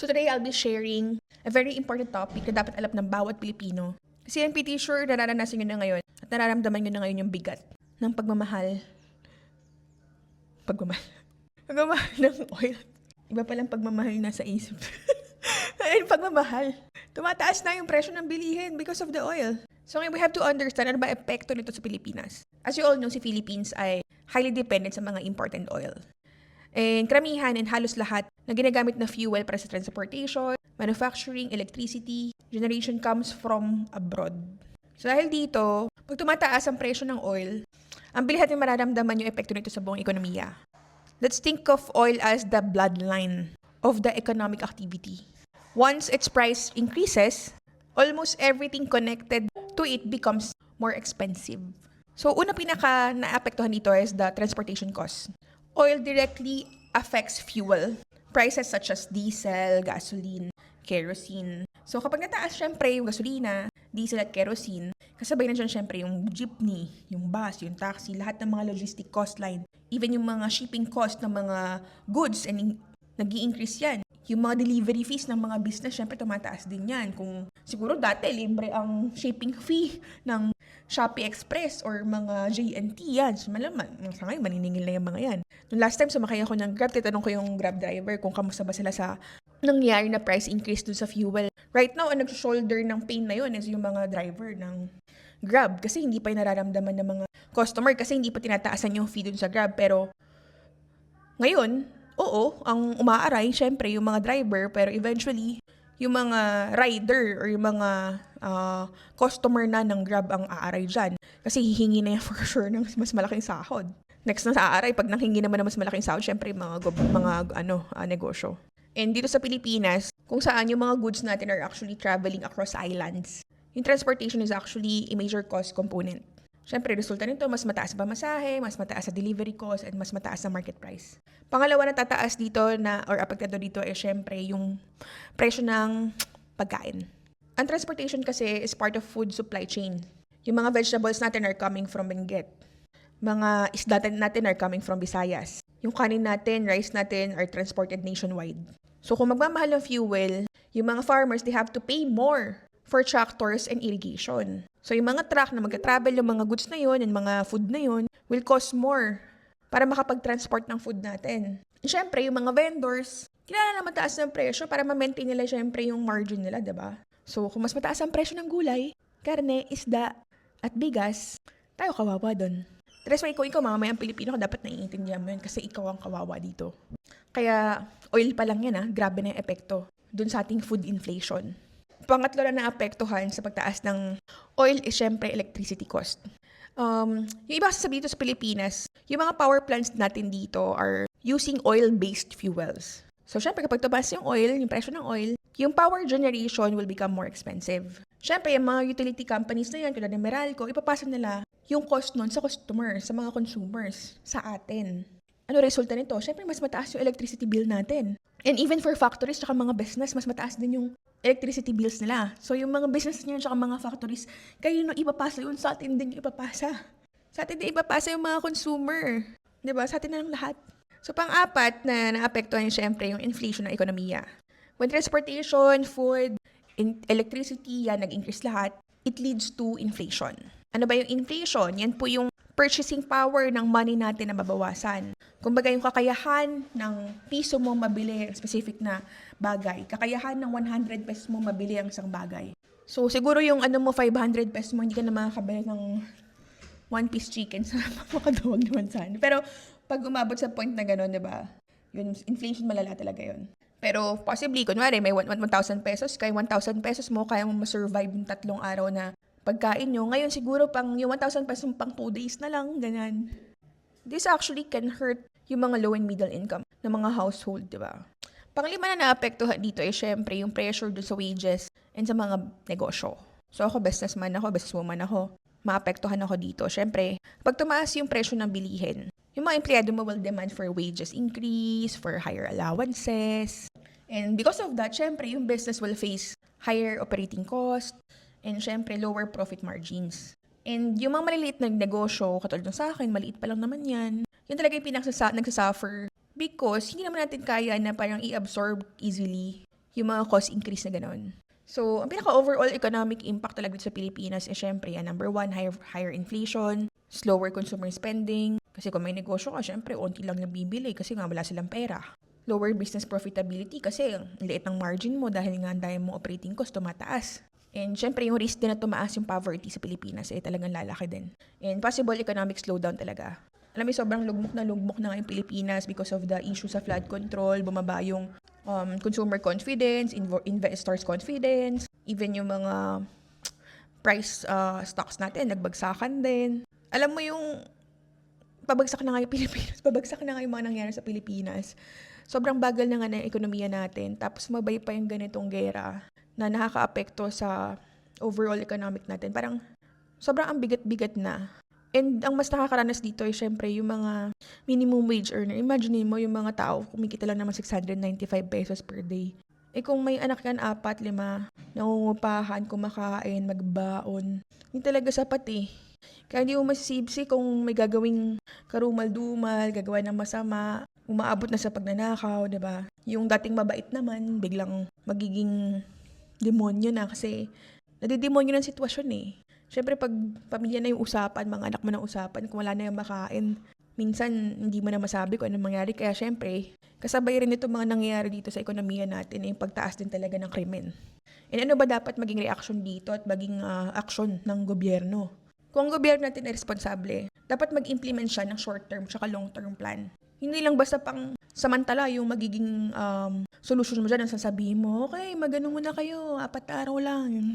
So today I'll be sharing a very important topic na dapat alam ng bawat Pilipino. Kasi I'm pretty sure nararanasan nyo na ngayon at nararamdaman nyo na ngayon yung bigat ng pagmamahal ng oil. Iba palang pagmamahal na sa isip. Ayun, pagmamahal. Tumataas na yung presyo ng bilihin because of the oil. So we have to understand ano ba epekto nito sa Pilipinas. As you all know, si Philippines ay highly dependent sa mga important oil. And karamihan and halos lahat na ginagamit na fuel para sa transportation, manufacturing, electricity, generation comes from abroad. So dahil dito, pag tumataas ang presyo ng oil, ang bilis natin mararamdaman yung epekto nito sa buong ekonomiya. Let's think of oil as the bloodline of the economic activity. Once its price increases, almost everything connected to it becomes more expensive. So una pinaka naapektuhan dito is the transportation cost. Oil directly affects fuel prices such as diesel, gasoline, kerosene. So kapag nataas syempre yung gasolina, diesel at kerosene, kasabay na dyan syempre yung jeepney, yung bus, yung taxi, lahat ng mga logistic cost line. Even yung mga shipping cost ng mga goods, and nag-i-increase yan. Yung mga delivery fees ng mga business, syempre tumataas din yan. Kung siguro dati libre ang shipping fee ng Shopee Express or mga JNT yan. So malaman, sa ngayon maniningil na yung mga yan. Nung last time sumakay ako ng Grab, titanong ko yung Grab driver kung kamusta ba sila sa nangyari na price increase dun sa fuel. Right now, ang nag-shoulder ng pain na yun is yung mga driver ng Grab. Kasi hindi pa yung nararamdaman ng mga customer kasi hindi pa tinataasan yung fee dun sa Grab. Pero ngayon, oo, ang umaaray, syempre, yung mga driver, pero eventually, yung mga rider or yung mga customer na ng Grab ang aaray dyan. Kasi hihingi na yan for sure ng mas malaking sahod. Next na sa aaray, pag nanghingi naman ng mas malaking sahod, syempre, mga negosyo. And dito sa Pilipinas, kung saan yung mga goods natin are actually traveling across islands, yung transportation is actually a major cost component. Siyempre, resulta nito, mas mataas pa masahe, mas mataas sa delivery cost, and mas mataas sa market price. Pangalawa na tataas dito or apektado dito ay siyempre yung presyo ng pagkain. Ang transportation kasi is part of food supply chain. Yung mga vegetables natin are coming from Benguet. Mga isda natin are coming from Visayas. Yung kanin natin, rice natin are transported nationwide. So kung magmamahal ng fuel, yung mga farmers, they have to pay more for tractors and irrigation. So yung mga truck na mag-travel yung mga goods na yun and mga food na yun will cost more para makapag-transport ng food natin. And syempre, yung mga vendors, kailangan na mataas ng presyo para ma-maintain nila syempre yung margin nila, diba? So kung mas mataas ang presyo ng gulay, karne, isda, at bigas, tayo kawawa dun. Tres mo ikaw mamayang Pilipino ka dapat naiintindihan mo yun kasi ikaw ang kawawa dito. Kaya oil pa lang yan grabe na yung epekto dun sa ating food inflation. Pangatlo na naapektuhan sa pagtaas ng oil is syempre electricity cost. Yung iba sasabihin dito sa Pilipinas, yung mga power plants natin dito are using oil-based fuels. So syempre kapag tumaas yung oil, yung presyo ng oil, yung power generation will become more expensive. Syempre yung mga utility companies na yan, tulad ng Meralco, ipapasa nila yung cost nun sa customer, sa mga consumers, sa atin. Ano resulta nito? Syempre mas mataas yung electricity bill natin. And even for factories tsaka mga business, mas mataas din yung electricity bills nila. So yung mga business niya tsaka mga factories, kayo nung ipapasa yun, sa atin din ipapasa. Sa atin din ipapasa yung mga consumer. Diba? Sa atin na lang lahat. So pang-apat na naapektuhan syempre yung inflation ng ekonomiya. When transportation, food, electricity, yan nag-increase lahat, it leads to inflation. Ano ba yung inflation? Yan po yung purchasing power ng money natin na mabawasan. Kumbaga yung kakayahan ng piso mo mabili ang specific na bagay. Kakayahan ng 100 pesos mo mabili ang isang bagay. So siguro yung 500 pesos mo, hindi ka na makakabili ng one-piece chicken sa makadawag naman sana. Pero pag umabot sa point na gano'n, diba? Yun, inflation malala talaga yun. Pero possibly, kunwari, may 1,000 pesos, kaya 1,000 pesos mo, kaya mo masurvive yung 3 araw na pagkain nyo. Ngayon siguro pang yung 1,000 pesos pang 2 days na lang, ganyan. This actually can hurt yung mga low and middle income ng mga household, di ba? Panglima na naapektuhan dito ay syempre yung pressure dun sa wages and sa mga negosyo. So ako, businesswoman ako, maapektuhan ako dito. Syempre, pag tumaas yung presyo ng bilihin, yung mga empleyado mo will demand for wages increase, for higher allowances. And because of that, syempre, yung business will face higher operating cost and syempre, lower profit margins. And yung mga maliliit na negosyo, katulad ng sa akin, maliit pa lang naman yan, yun talaga yung nagsasuffer because hindi naman natin kaya na parang i-absorb easily yung mga cost increase na gano'n. So, ang pinaka-overall economic impact talaga sa Pilipinas is syempre, number one, higher inflation, slower consumer spending. Kasi kung may negosyo ka, syempre, onti lang nabibili kasi nga wala silang pera. Lower business profitability kasi ang liit ng margin mo dahil nga ang dami mong operating cost tumataas. And syempre, yung risk din na tumaas yung poverty sa Pilipinas ay talagang lalaki din. And possible economic slowdown talaga. Alam mo, sobrang lugmok na nga yung Pilipinas because of the issue sa flood control, bumaba yung consumer confidence, investors confidence, even yung mga price stocks natin, nagbagsakan din. Alam mo yung pabagsak na nga yung Pilipinas, pabagsak na nga yung mga nangyari sa Pilipinas. Sobrang bagal na nga ng ekonomiya natin, tapos mabay pa yung ganitong gera na nakakaapekto sa overall economic natin. Parang sobrang ang bigat-bigat na. And ang mas nakakaranas dito ay syempre yung mga minimum wage earner. Imagine mo yung mga tao, kumikita lang naman 695 pesos per day. Eh kung may anak yan, 4, 5, nangungupahan, kumakain, magbaon. Hindi talaga sapat eh. Kaya hindi mo masisibsi kung may gagawing karumal-dumal, gagawa ng masama, umaabot na sa pagnanakaw, diba? Yung dating mabait naman, biglang magiging demonyo na kasi nadidemonyo ng sitwasyon eh. Siyempre, pag pamilya na yung usapan, mga anak mo na usapan, kung wala na yung makain, minsan hindi mo na masabi kung anong mangyari. Kaya siyempre, kasabay rin ito mga nangyayari dito sa ekonomiya natin, yung pagtaas din talaga ng krimen. And ano ba dapat maging reaction dito at maging action ng gobyerno? Kung ang gobyerno natin ay responsable, dapat mag-implement siya ng short-term at long-term plan. Hindi lang basta pang samantala yung magiging solusyon mo dyan, ang sasabihin mo, okay, magano muna kayo, 4 araw lang.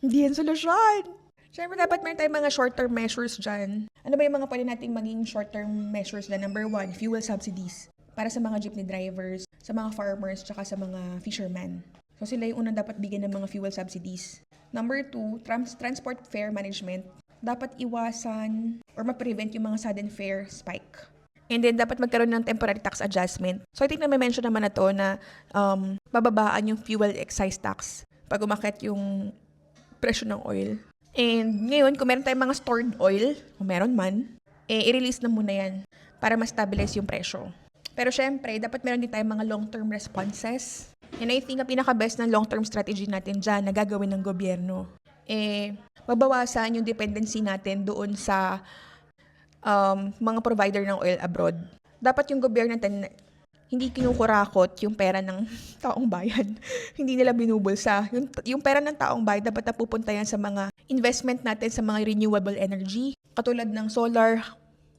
Hindi yan solusyon. Siyempre, dapat meron tayong mga short-term measures dyan. Ano ba yung mga pwede nating maging short-term measures dyan? Number 1, fuel subsidies. Para sa mga jeepney drivers, sa mga farmers, tsaka sa mga fishermen. So, sila yung unang dapat bigyan ng mga fuel subsidies. Number 2, transport fare management. Dapat iwasan or ma-prevent yung mga sudden fare spike. And then, dapat magkaroon ng temporary tax adjustment. So, I think na may mention naman na to na bababaan yung fuel excise tax pag umakyat yung presyo ng oil. And ngayon, kung meron tayong mga stored oil, kung meron man, i-release na muna yan para ma-stabilize yung presyo. Pero syempre, dapat meron din tayong mga long-term responses. And I think na pinaka-best ng long-term strategy natin dyan na gagawin ng gobyerno, mabawasan yung dependency natin doon sa mga provider ng oil abroad. Dapat yung gobyerno natin hindi kinukurakot yung pera ng taong bayan. Hindi nila binubulsa. Yung pera ng taong bayan dapat napupunta yan sa mga investment natin sa mga renewable energy. Katulad ng solar,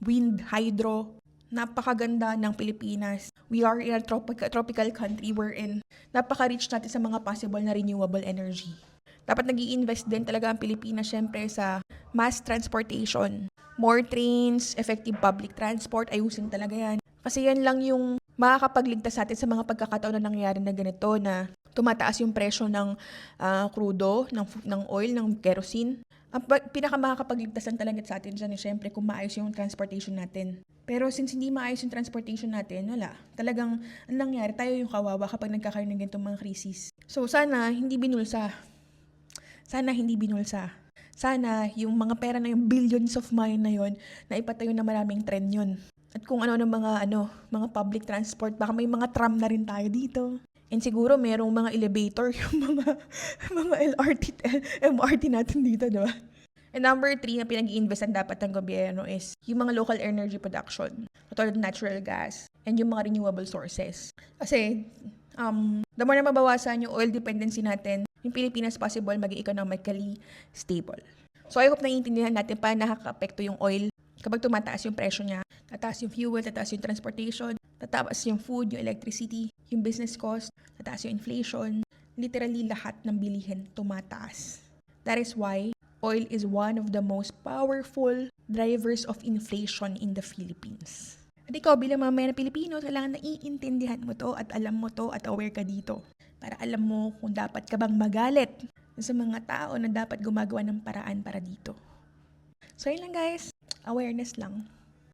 wind, hydro. Napakaganda ng Pilipinas. We are in a tropical country wherein napaka-rich natin sa mga possible na renewable energy. Dapat nag-i-invest din talaga ang Pilipinas syempre sa mass transportation. More trains, effective public transport, ayusin talaga yan. Kasi yan lang yung makakapagligtas natin sa mga pagkakataon na nangyayari na ganito na tumataas yung presyo ng krudo, ng oil, ng kerosene. Ang pinakamakakapagligtas lang talaga sa atin dyan syempre kung maayos yung transportation natin. Pero since hindi maayos yung transportation natin, wala. Talagang ang nangyari, tayo yung kawawa kapag nagkakaroon ng ganitong mga krisis. So sana hindi binulsa. Sana yung mga pera na yung billions of money na yon na ipatayo na maraming tren yun. At kung ano ng mga public transport, baka may mga tram na rin tayo dito. And siguro merong mga elevator, yung mga LRT, MRT natin dito, diba? And number 3 na pinag-i-investan dapat ng gobyerno is yung mga local energy production, katulad ng natural gas, and yung mga renewable sources. Kasi, the more na mabawasan yung oil dependency natin, yung Pilipinas possible maging economically stable. So I hope naiintindihan natin paano nakaka-apekto yung oil kapag tumataas yung presyo niya. Tataas yung fuel, tataas yung transportation, tataas yung food, yung electricity, yung business cost, tataas yung inflation. Literally lahat ng bilihin tumataas. That is why oil is one of the most powerful drivers of inflation in the Philippines. At ikaw bilang mamaya na Pilipino, kailangan naiintindihan mo to at alam mo to at aware ka dito. Para alam mo kung dapat ka bang magalit sa mga tao na dapat gumagawa ng paraan para dito. So yun lang guys, awareness lang.